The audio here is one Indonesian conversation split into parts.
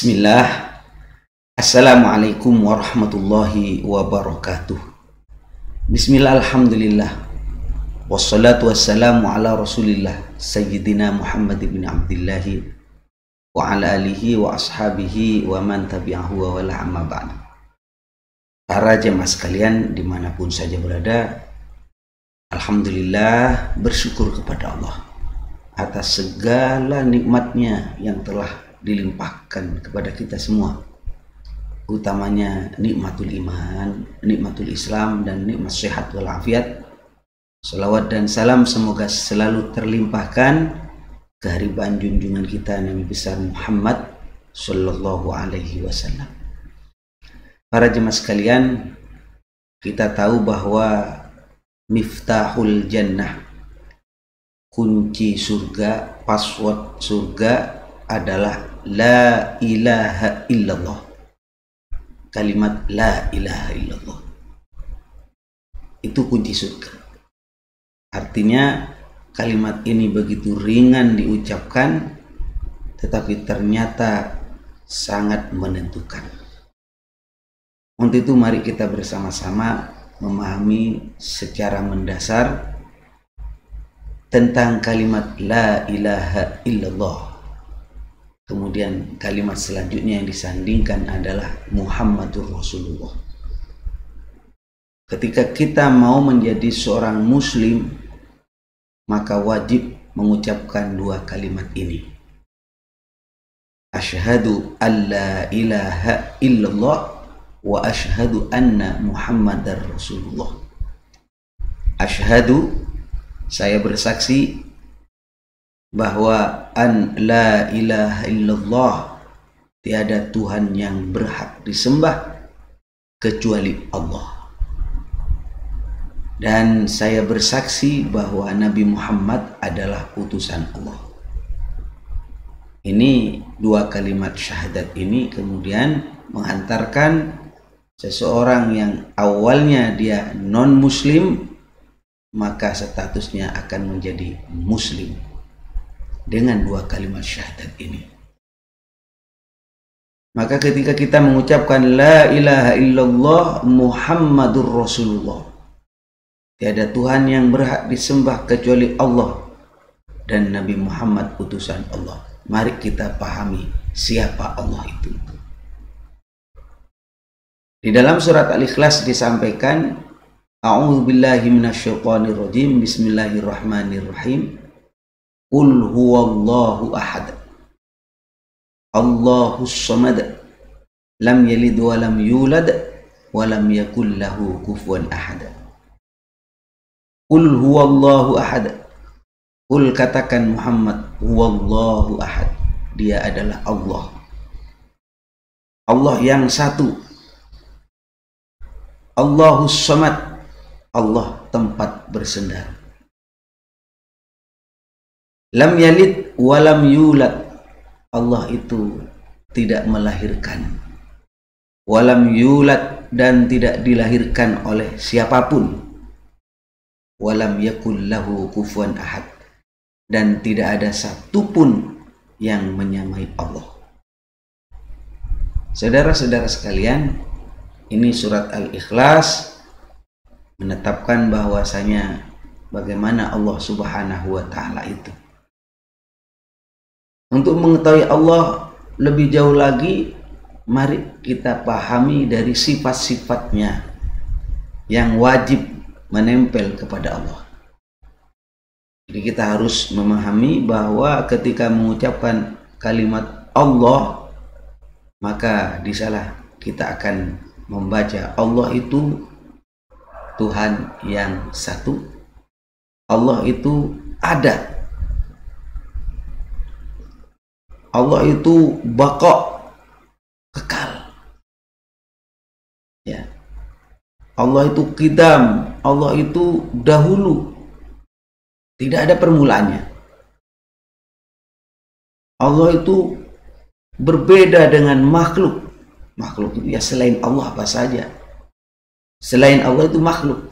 Bismillah. Assalamualaikum warahmatullahi wabarakatuh. Bismillah, alhamdulillah. Wassalatu wassalamu ala rasulillah Sayyidina Muhammad ibn Abdillahi wa ala alihi wa ashabihi wa man tabi'ahu wa wala amma ba'd. Para jemaah sekalian dimanapun saja berada, alhamdulillah, bersyukur kepada Allah atas segala nikmatnya yang telah dilimpahkan kepada kita semua, utamanya nikmatul iman, nikmatul Islam, dan nikmat sehat walafiat. Salawat dan salam semoga selalu terlimpahkan kehadiran junjungan kita Nabi besar Muhammad Sallallahu Alaihi Wasallam. Para jemaah sekalian, kita tahu bahwa miftahul jannah, kunci surga, password surga adalah la ilaha illallah. Kalimat la ilaha illallah itu kunci surga. Artinya kalimat ini begitu ringan diucapkan, tetapi ternyata sangat menentukan. Untuk itu mari kita bersama-sama memahami secara mendasar tentang kalimat la ilaha illallah. Kemudian kalimat selanjutnya yang disandingkan adalah Muhammadur Rasulullah. Ketika kita mau menjadi seorang muslim, maka wajib mengucapkan dua kalimat ini. Asyhadu alla ilaha illallah wa asyhadu anna Muhammadar Rasulullah. Asyhadu, saya bersaksi bahwa an la ilaha illallah, tiada Tuhan yang berhak disembah kecuali Allah. Dan saya bersaksi bahwa Nabi Muhammad adalah utusan Allah. Ini dua kalimat syahadat ini kemudian menghantarkan seseorang yang awalnya dia non muslim, maka statusnya akan menjadi muslim dengan dua kalimat syahadat ini. Maka ketika kita mengucapkan la ilaha illallah Muhammadur Rasulullah, tiada Tuhan yang berhak disembah kecuali Allah, dan Nabi Muhammad utusan Allah, mari kita pahami siapa Allah itu. Di dalam surat Al-Ikhlas disampaikan, a'udzubillahi minasyaitonirrajim, bismillahirrahmanirrahim. Qul huwallahu ahad, Allahus samad, lam yalid wa lam yulad wa lam yakul lahu kufuwan ahad. Qul huwallahu ahad, qul, katakan Muhammad, huwallahu ahad, dia adalah Allah, Allah yang satu. Allahus samad, Allah tempat bersendar. Lam yalid walam yulad, Allah itu tidak melahirkan. Walam yulad, dan tidak dilahirkan oleh siapapun. Walam yakul lahu kufuwan ahad, dan tidak ada satupun yang menyamai Allah. Saudara-saudara sekalian, ini surat Al-Ikhlas menetapkan bahwasanya bagaimana Allah Subhanahu wa Ta'ala itu. Untuk mengetahui Allah lebih jauh lagi, mari kita pahami dari sifat-sifatnya yang wajib menempel kepada Allah. Jadi kita harus memahami bahwa ketika mengucapkan kalimat Allah, maka di sana kita akan membaca Allah itu Tuhan yang satu, Allah itu ada, Allah itu baqa, kekal, ya. Allah itu qidam, Allah itu dahulu, tidak ada permulaannya. Allah itu berbeda dengan makhluk. Makhluk itu ya selain Allah apa saja. Selain Allah itu makhluk.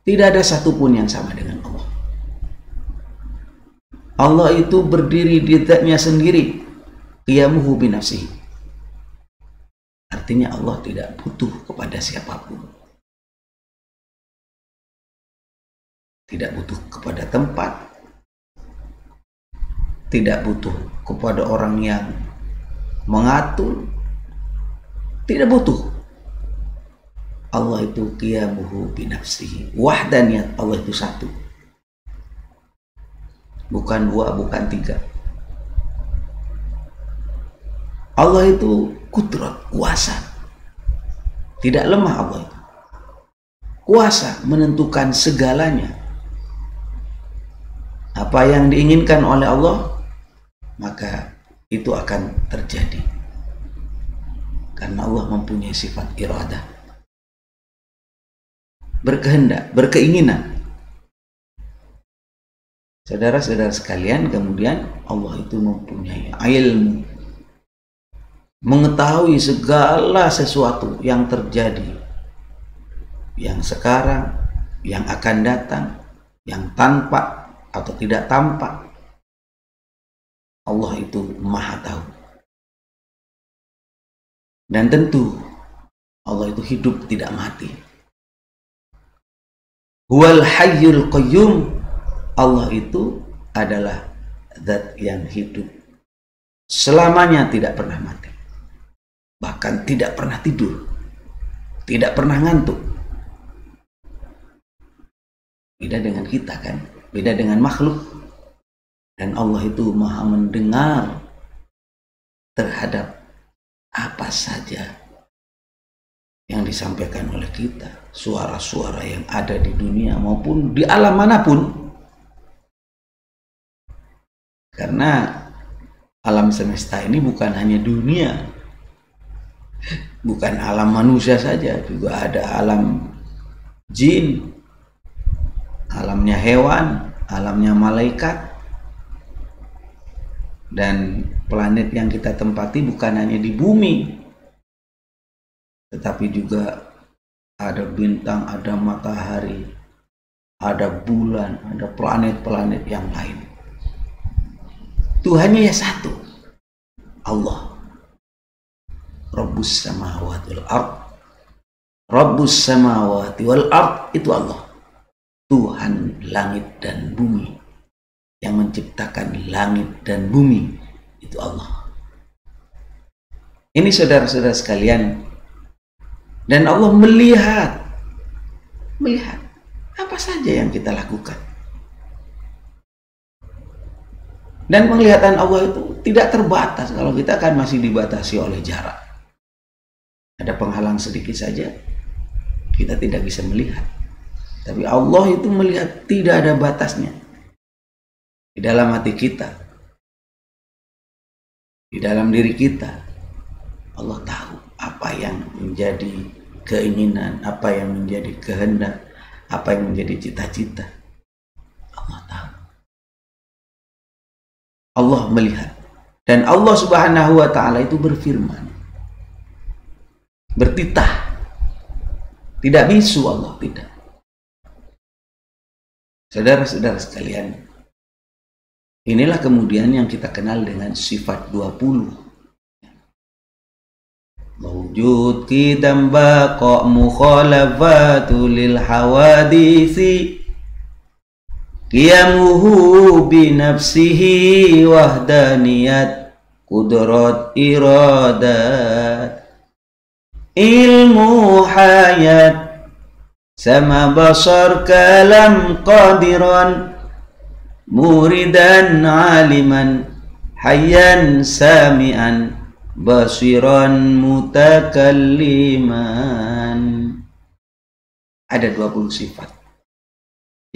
Tidak ada satupun yang sama dengan Allah. Allah itu berdiri di zatnya sendiri. qiyamuhu binafsihi. Artinya Allah tidak butuh kepada siapapun. Tidak butuh kepada tempat. Tidak butuh kepada orang yang mengatur. Tidak butuh. Allah itu qiyamuhu binafsihi. Wahdaniyat Allah itu satu. Bukan dua, bukan tiga. Allah itu kudrat, kuasa. Tidak lemah Allah itu. Kuasa menentukan segalanya. Apa yang diinginkan oleh Allah, maka itu akan terjadi. Karena Allah mempunyai sifat iradah. Berkehendak, berkeinginan. Saudara-saudara sekalian, kemudian Allah itu mempunyai ilmu, mengetahui segala sesuatu yang terjadi, yang sekarang, yang akan datang, yang tampak atau tidak tampak. Allah itu Maha tahu. Dan tentu Allah itu hidup tidak mati. Huwal hayyul qayyum. Allah itu adalah zat yang hidup, selamanya tidak pernah mati, bahkan tidak pernah tidur, tidak pernah ngantuk. Beda dengan kita kan, beda dengan makhluk. Dan Allah itu Maha mendengar terhadap apa saja yang disampaikan oleh kita, suara-suara yang ada di dunia maupun di alam manapun. Karena alam semesta ini bukan hanya dunia, bukan alam manusia saja, juga ada alam jin, alamnya hewan, alamnya malaikat. Dan planet yang kita tempati bukan hanya di bumi, tetapi juga ada bintang, ada matahari, ada bulan, ada planet-planet yang lain. Tuhannya ya satu, Allah. Rabbus samawati wal ard. Rabbus samawati wal ard itu Allah. Tuhan langit dan bumi. Yang menciptakan langit dan bumi itu Allah. Ini saudara-saudara sekalian. Dan Allah melihat apa saja yang kita lakukan. Dan penglihatan Allah itu tidak terbatas. Kalau kita kan masih dibatasi oleh jarak. Ada penghalang sedikit saja, kita tidak bisa melihat. Tapi Allah itu melihat tidak ada batasnya. Di dalam hati kita, di dalam diri kita, Allah tahu apa yang menjadi keinginan, apa yang menjadi kehendak, apa yang menjadi cita-cita. Allah tahu. Allah melihat. Dan Allah Subhanahu wa ta'ala itu berfirman, bertitah. Tidak bisu Allah, tidak. Saudara-saudara sekalian, inilah kemudian yang kita kenal dengan sifat 20. Mawjud qidam baqa mukhalafatu lil hawadisi qiyamuhu binafsihi wahdaniyat kudrat iradat ilmu hayat sama basar kalam qadiran muridan aliman hayyan sami'an basiran mutakalliman. Ada 20 sifat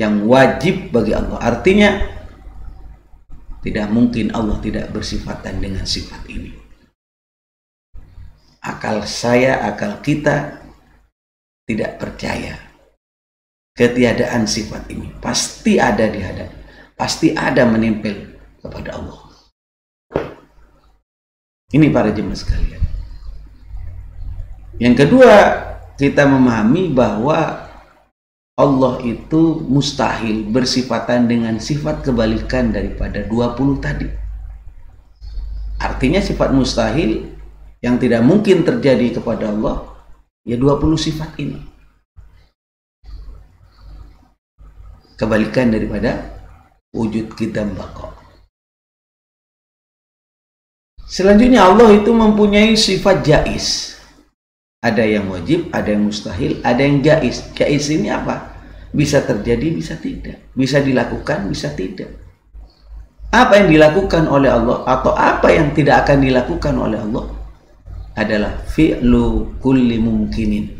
yang wajib bagi Allah. Artinya tidak mungkin Allah tidak bersifatan dengan sifat ini. Akal saya, akal kita tidak percaya ketiadaan sifat ini. Pasti ada di hadapan, pasti ada menempel kepada Allah. Ini para jemaah sekalian. Yang kedua, kita memahami bahwa Allah itu mustahil bersifatan dengan sifat kebalikan daripada 20 tadi. Artinya sifat mustahil yang tidak mungkin terjadi kepada Allah, ya 20 sifat ini. Kebalikan daripada wujud qidam baqa. Selanjutnya Allah itu mempunyai sifat jaiz. Ada yang wajib, ada yang mustahil, ada yang jaiz. Jaiz ini apa? Bisa terjadi, bisa tidak. Bisa dilakukan, bisa tidak. Apa yang dilakukan oleh Allah atau apa yang tidak akan dilakukan oleh Allah adalah fi'lu kulli mumkinin.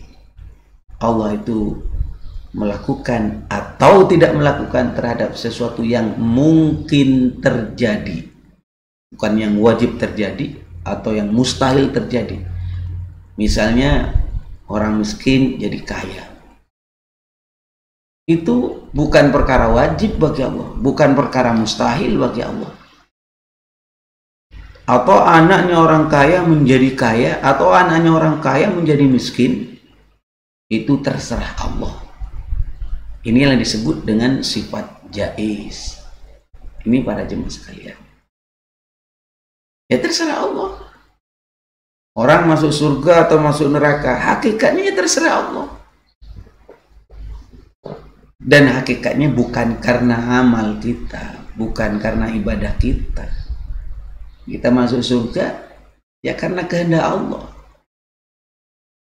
Allah itu melakukan atau tidak melakukan terhadap sesuatu yang mungkin terjadi. Bukan yang wajib terjadi atau yang mustahil terjadi. Misalnya orang miskin jadi kaya. Itu bukan perkara wajib bagi Allah, bukan perkara mustahil bagi Allah. Atau anaknya orang kaya menjadi kaya, atau anaknya orang kaya menjadi miskin, itu terserah Allah. Inilah yang disebut dengan sifat jaiz. Ini para jemaah sekalian. Ya terserah Allah. Orang masuk surga atau masuk neraka, hakikatnya ya terserah Allah. Dan hakikatnya bukan karena amal kita, bukan karena ibadah kita. Kita masuk surga ya karena kehendak Allah.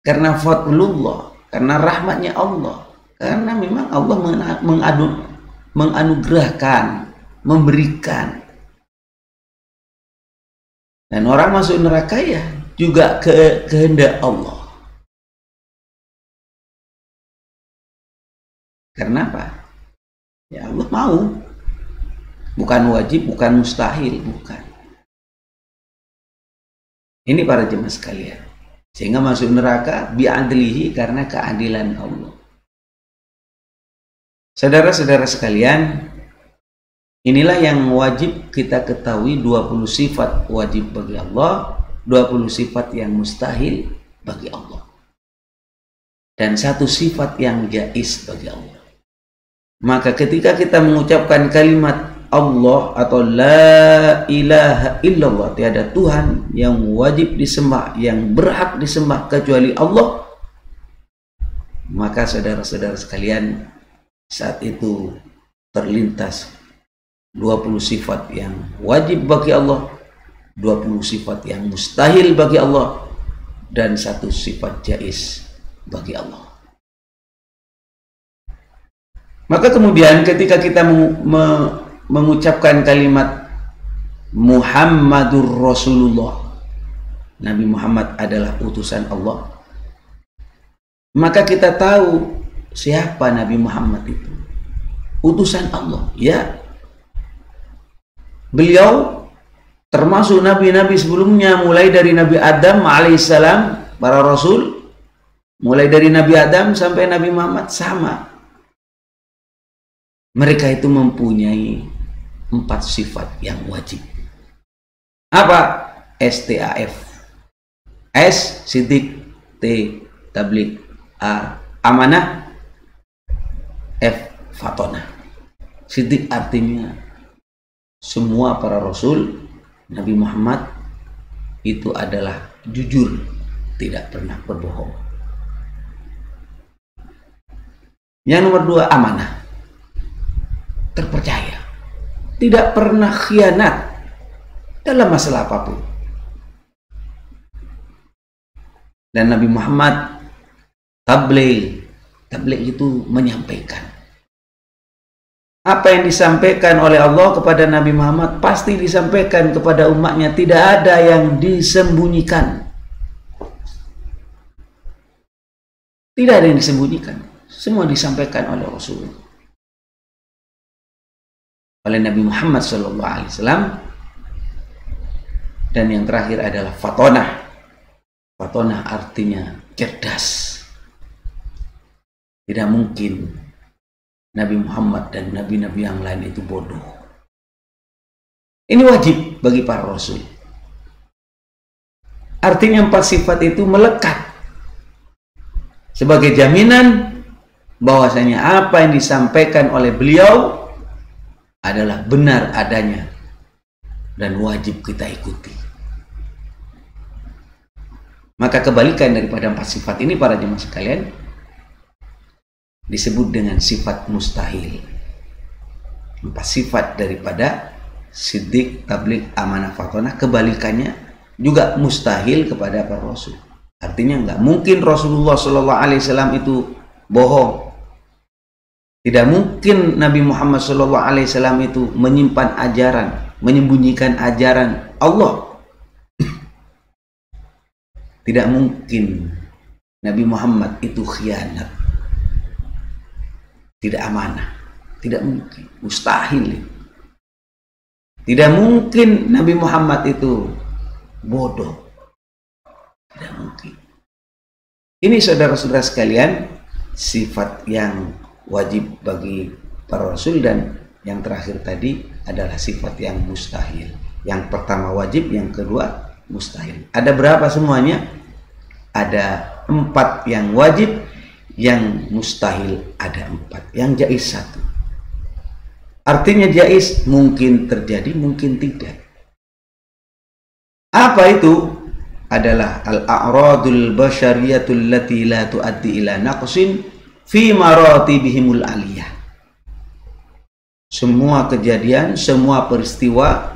Karena fadlullah, karena rahmatnya Allah. Karena memang Allah menganugerahkan, memberikan. Dan orang masuk neraka ya juga kehendak Allah. Karena apa? Ya Allah mau. Bukan wajib, bukan mustahil, bukan. Ini para jemaah sekalian. Sehingga masuk neraka bi'adlihi karena keadilan Allah. Saudara-saudara sekalian, inilah yang wajib kita ketahui, 20 sifat wajib bagi Allah, 20 sifat yang mustahil bagi Allah. Dan 1 sifat yang jaiz bagi Allah. Maka ketika kita mengucapkan kalimat Allah atau la ilaha illallah, tiada Tuhan yang wajib disembah, yang berhak disembah kecuali Allah, maka saudara-saudara sekalian, saat itu terlintas 20 sifat yang wajib bagi Allah, 20 sifat yang mustahil bagi Allah, dan 1 sifat jaiz bagi Allah. Maka kemudian ketika kita mengucapkan kalimat Muhammadur Rasulullah, Nabi Muhammad adalah utusan Allah, maka kita tahu siapa Nabi Muhammad itu. Utusan Allah, ya. Beliau termasuk nabi-nabi sebelumnya, mulai dari Nabi Adam alaihissalam, para rasul, mulai dari Nabi Adam sampai Nabi Muhammad sama. Mereka itu mempunyai 4 sifat yang wajib. Apa? STAF. S, sidik. T, tablik. A, amanah. F, fatonah. Sidik artinya semua para rasul, Nabi Muhammad itu adalah jujur, tidak pernah berbohong. Yang nomor 2, amanah. Terpercaya, tidak pernah khianat dalam masalah apapun. Dan Nabi Muhammad tabligh itu menyampaikan apa yang disampaikan oleh Allah kepada Nabi Muhammad, pasti disampaikan kepada umatnya, tidak ada yang disembunyikan. Tidak ada yang disembunyikan, semua disampaikan oleh Rasulullah, oleh Nabi Muhammad SAW. Dan yang terakhir adalah fatonah. Fatonah artinya cerdas. Tidak mungkin Nabi Muhammad dan nabi-nabi yang lain itu bodoh. Ini wajib bagi para rasul. Artinya 4 sifat itu melekat sebagai jaminan bahwasanya apa yang disampaikan oleh beliau adalah benar adanya dan wajib kita ikuti. Maka kebalikan daripada 4 sifat ini para jemaah sekalian disebut dengan sifat mustahil. 4 sifat daripada siddiq, tabligh, amanah, fatonah, kebalikannya juga mustahil kepada para rasul. Artinya nggak mungkin Rasulullah SAW itu bohong. Tidak mungkin Nabi Muhammad SAW itu menyimpan ajaran, menyembunyikan ajaran Allah. Tidak mungkin Nabi Muhammad itu khianat, tidak amanah. Tidak mungkin, mustahil. Tidak mungkin Nabi Muhammad itu bodoh. Tidak mungkin. Ini saudara-saudara sekalian, sifat yang wajib bagi para rasul, dan yang terakhir tadi adalah sifat yang mustahil. Yang pertama wajib, yang kedua mustahil. Ada berapa semuanya? Ada 4 yang wajib, yang mustahil ada 4, yang jaiz 1. Artinya jaiz mungkin terjadi, mungkin tidak. Apa itu? Adalah al-a'radul basyariyatul lati la tuaddi ila naqsin fi maratibihimul aliyah. Semua kejadian, semua peristiwa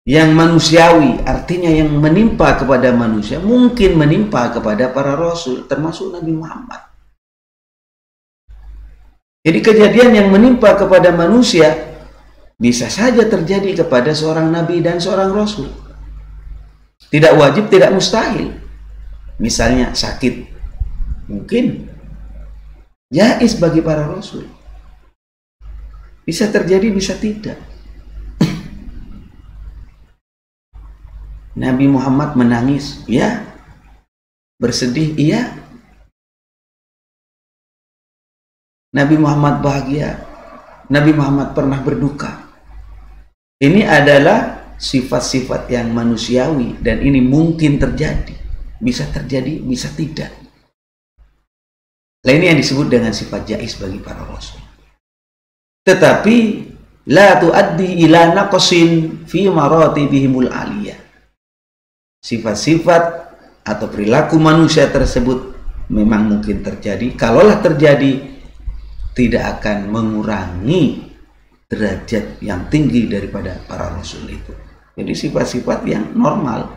yang manusiawi, artinya yang menimpa kepada manusia, mungkin menimpa kepada para rasul, termasuk Nabi Muhammad. Jadi kejadian yang menimpa kepada manusia bisa saja terjadi kepada seorang nabi dan seorang rasul. Tidak wajib, tidak mustahil. Misalnya sakit, mungkin jaiz bagi para rasul. Bisa terjadi, bisa tidak. Nabi Muhammad menangis, ya. Bersedih, iya. Nabi Muhammad bahagia, Nabi Muhammad pernah berduka. Ini adalah sifat-sifat yang manusiawi, dan ini mungkin terjadi. Bisa terjadi, bisa tidak. Nah, ini yang disebut dengan sifat jaiz bagi para rasul. Tetapi la tuaddi ila naqsin fi maratibihimul aliyah. Sifat-sifat atau perilaku manusia tersebut memang mungkin terjadi. Kalaulah terjadi, tidak akan mengurangi derajat yang tinggi daripada para rasul itu. Jadi sifat-sifat yang normal.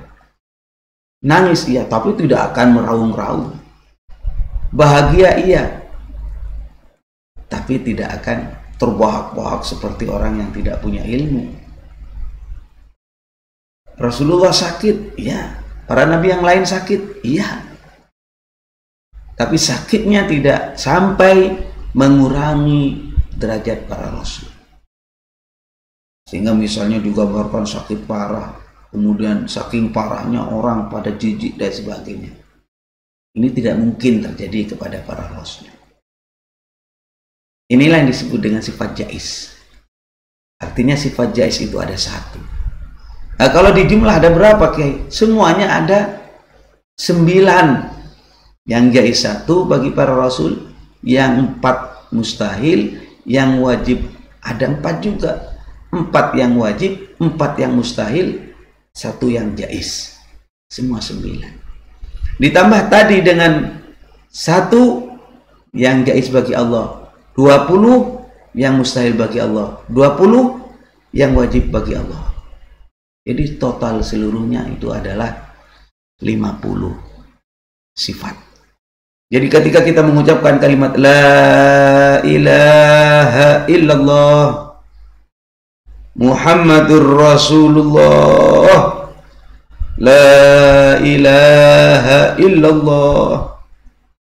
Nangis iya, tapi tidak akan meraung-raung. Bahagia iya, tapi tidak akan terbahak-bahak seperti orang yang tidak punya ilmu. Rasulullah sakit, iya. Para nabi yang lain sakit, iya. Tapi sakitnya tidak sampai mengurangi derajat para rasul. Sehingga misalnya digambarkan sakit parah, kemudian saking parahnya orang pada jijik dan sebagainya. Ini tidak mungkin terjadi kepada para rasul. Inilah yang disebut dengan sifat jaiz. Artinya sifat jaiz itu ada 1. Nah, kalau di jumlah ada berapa, Kiai? Semuanya ada 9. Yang jaiz 1 bagi para rasul, yang 4 mustahil, yang wajib ada 4 juga. 4 yang wajib, 4 yang mustahil, 1 yang jaiz. Semua 9. Ditambah tadi dengan 1 yang jaiz bagi Allah, 20 yang mustahil bagi Allah, 20 yang wajib bagi Allah. Jadi total seluruhnya itu adalah 50 sifat. Jadi ketika kita mengucapkan kalimat La ilaha illallah Muhammadur Rasulullah, La ilaha illallah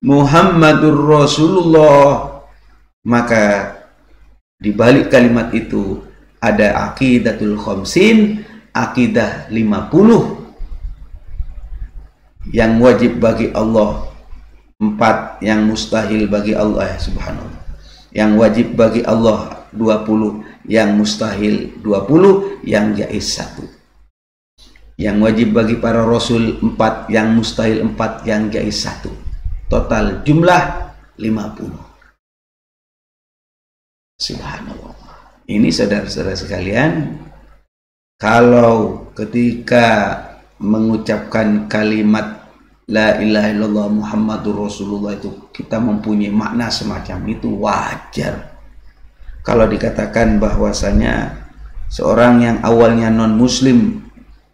Muhammadur Rasulullah, maka di balik kalimat itu ada aqidatul khamsin, akidah 50 yang wajib bagi Allah, 4 yang mustahil bagi Allah, subhanallah. Yang wajib bagi Allah 20, yang mustahil 20, yang jaiz 1. Yang wajib bagi para rasul 4, yang mustahil 4, yang jaiz 1. Total jumlah 50. Subhanallah. Ini saudara-saudara sekalian, kalau ketika mengucapkan kalimat la ilaha illallah Muhammadur Rasulullah itu kita mempunyai makna semacam itu, wajar. Kalau dikatakan bahwasanya seorang yang awalnya non-muslim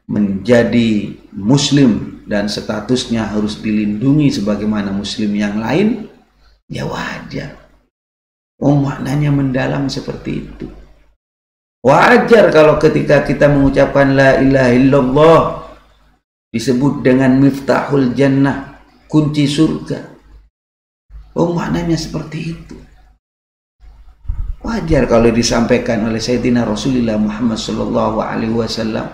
menjadi muslim dan statusnya harus dilindungi sebagaimana muslim yang lain, ya wajar. Oh, maknanya mendalam seperti itu. Wajar kalau ketika kita mengucapkan la ilaha illallah disebut dengan miftahul jannah, kunci surga. Oh, maknanya seperti itu. Wajar kalau disampaikan oleh Sayyidina Rasulullah Muhammad sallallahu alaihi wasallam,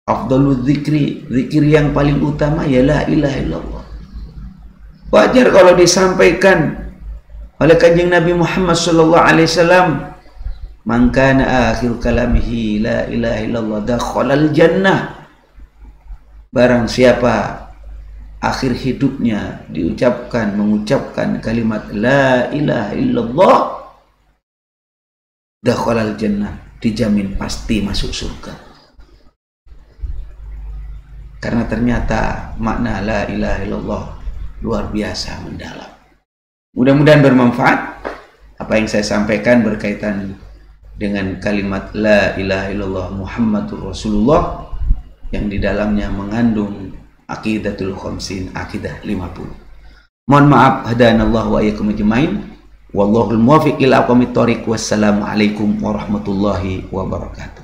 afdalul zikri, zikir yang paling utama ya la ilaha illallah. Wajar kalau disampaikan oleh Kanjeng Nabi Muhammad sallallahu alaihi wasallam, man kana akhir kalamihi la ilaha illallah dakhalal jannah. Barang siapa akhir hidupnya mengucapkan kalimat la ilaha illallah, dakhalal jannah, dijamin pasti masuk surga. Karena ternyata makna la ilaha illallah luar biasa mendalam. Mudah-mudahan bermanfaat apa yang saya sampaikan berkaitan dengan kalimat la ilaha illallah Muhammadur Rasulullah yang di dalamnya mengandung aqidatul khamsin, akidah 50. Mohon maaf, hadanallahu wa iyyakum ajmain. Wallahul muwaffiq ila aqwamit thoriq. Wassalamualaikum warahmatullahi wabarakatuh.